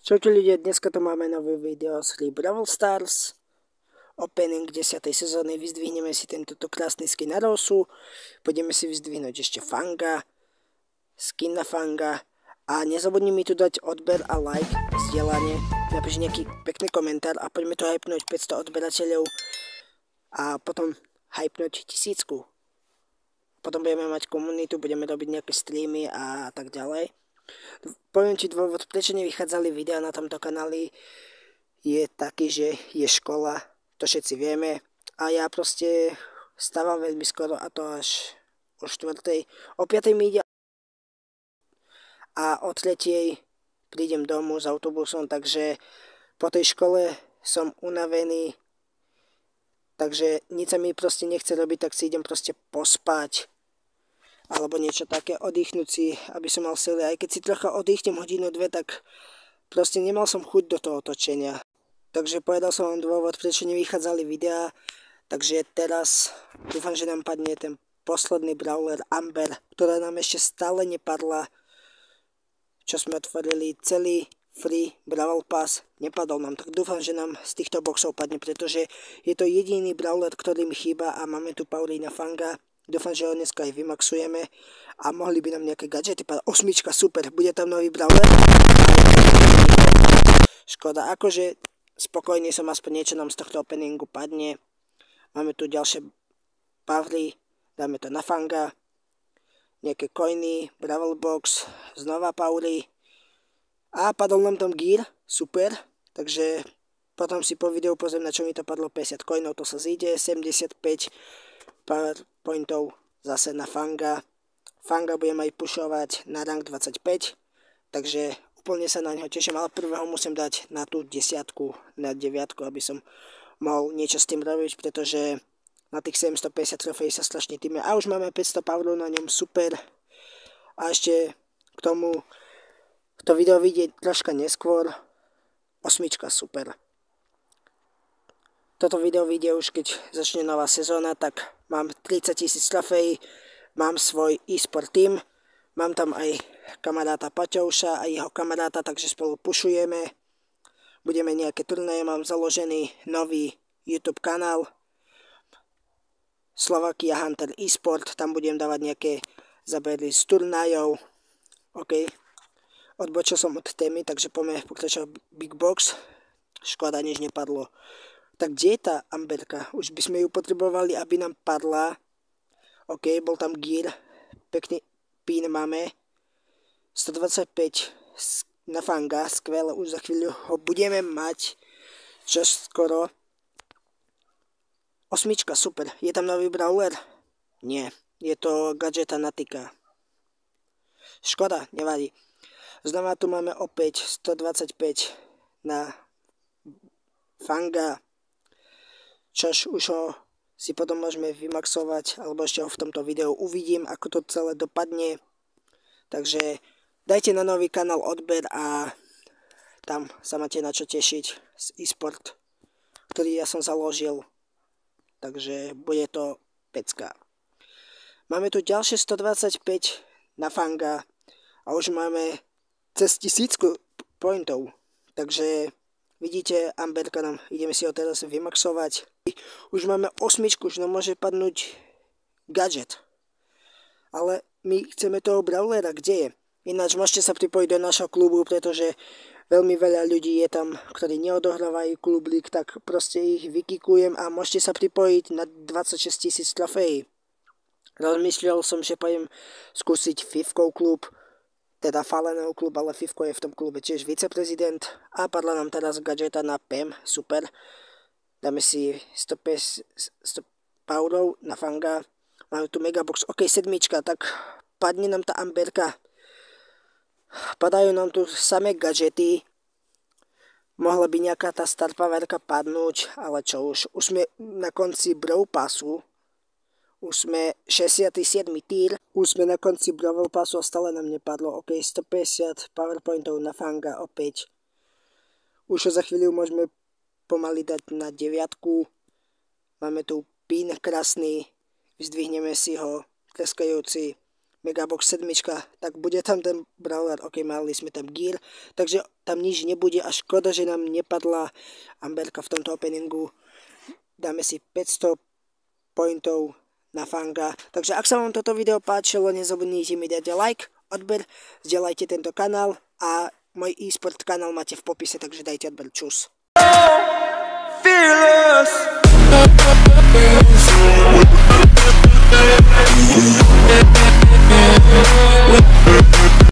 Čaute ľudia, dneska tu máme nové video z hry Brawl Stars. Opening 10. sezóny, vyzdvihneme si tento krásny skin na Rosu. Budeme si vyzdvihnúť ešte Fanga, skin na Fanga. A nezabudni mi tu dať odber a like, zdieľanie. Napíš nejaký pekný komentár a poďme tu hypnúť 500 odberateľov. A potom hypnúť 1000. Potom budeme mať komunitu, budeme robiť nejaké streamy a tak ďalej. Poviem ti dôvod, prečo nevychádzali videá na tomto kanáli, je taký, že je škola, to všetci vieme, a ja proste stávam veľmi skoro, a to až o 4. O 5. mi ide a o 3. prídem domov s autobusom, takže po tej škole som unavený, takže nič sa mi proste nechce robiť, tak si idem proste pospať alebo niečo také, oddychnúť si, aby som mal sily. Aj keď si trocha oddychnem hodinu, dve, tak proste nemal som chuť do toho točenia. Takže povedal som vám dôvod, prečo nevychádzali videá. Takže teraz dúfam, že nám padne ten posledný brawler Amber, ktorá nám ešte stále nepadla. Čo sme otvorili celý free Brawl Pass, nepadol nám. Tak dúfam, že nám z týchto boxov padne, pretože je to jediný brawler, ktorý mi chýba, a máme tu Paulina Fanga. Dúfam, že ho dneska aj vymaxujeme a mohli by nám nejaké gadžety padať. 8, super, bude tam nový brawler. Škoda, akože spokojný som, aspoň niečo nám z tohto openingu padne. Máme tu ďalšie pavly, dáme to na Fanga. Nejaké coiny, Brawl Box, znova Pauly. A padol nám tam gear, super. Takže potom si po videu pozriem, na čo mi to padlo. 50 coinov, to sa zíde, 75 pointov zase na Fanga. Fanga budem aj pušovať na rank 25, takže úplne sa na neho teším, ale prvého musím dať na tú 10, na 9, aby som mohol niečo s tým robiť, pretože na tých 750 trofejí sa strašne týme. A už máme 500 powerov na ňom, super. A ešte k tomu to video vidieť troška neskôr. 8, super. Toto video vyjde už keď začne nová sezóna, tak mám 30 000 trofejí, mám svoj e-sport team, mám tam aj kamaráta Paťouša a jeho kamaráta, takže spolu pušujeme, budeme nejaké turnaje, mám založený nový YouTube kanál Slovakia Hunter e-sport, tam budem dávať nejaké zábery z turnajov. OK, odbočil som od témy, takže poďme pokračovať Big Box. Škoda, nič nepadlo. Tak kde je tá Amberka? Už by sme ju potrebovali, aby nám padla. OK, bol tam gear. Pekný pin máme. 125 na Fanga. Skvelé, už za chvíľu ho budeme mať. Čo skoro. 8, super. Je tam nový brawler? Nie. Je to gadžeta Natika. Škoda, nevadí. Znova tu máme opäť 125 na Fanga. Čož už ho si potom môžeme vymaxovať, alebo ešte ho v tomto videu uvidím, ako to celé dopadne. Takže dajte na nový kanál odber a tam sa máte na čo tešiť z e-sport, ktorý ja som založil. Takže bude to pecka. Máme tu ďalšie 125 na Fanga a už máme cez 1000 pointov. Takže vidíte, Amberka nám, ideme si ho teraz vymaxovať. Už máme 8, už nám môže padnúť gadget. Ale my chceme toho brawlera, kde je? Ináč môžete sa pripojiť do našho klubu, pretože veľmi veľa ľudí je tam, ktorí neodohrávajú klublik, tak proste ich vykikujem a môžete sa pripojiť na 26 000 trofejí. Rozmyslel som, že pojem skúsiť Fivkov klub, teda Falenov klub, ale Fivko je v tom klube tiež viceprezident. A padla nám teraz gadžeta na PEM, super. Dáme si 100 powerov na Fanga. Máme tu Megabox, ok, 7, tak padne nám tá Amberka. Padajú nám tu samé gadžety. Mohla by nejaká tá star powerka padnúť, ale čo už. Už sme na konci Brawl Passu. Už sme 67. tier. Už sme na konci Brawl Passu a stále nám nepadlo. Ok, 150 powerpointov na Fanga opäť. Už ho za chvíľu môžeme pomaly dať na 9. Máme tu pin krásny. Vyzdvihneme si ho. Tleskajúci. Megabox 7, tak bude tam ten brawler, ok, mali sme tam gear, takže tam nič nebude a škoda, že nám nepadla Amberka v tomto openingu. Dáme si 500 pointov na Fanga. Takže ak sa vám toto video páčilo, nezabudnite mi dať like, odber, zdieľajte tento kanál a môj e-sport kanál máte v popise, takže dajte odber, čus. Fearless.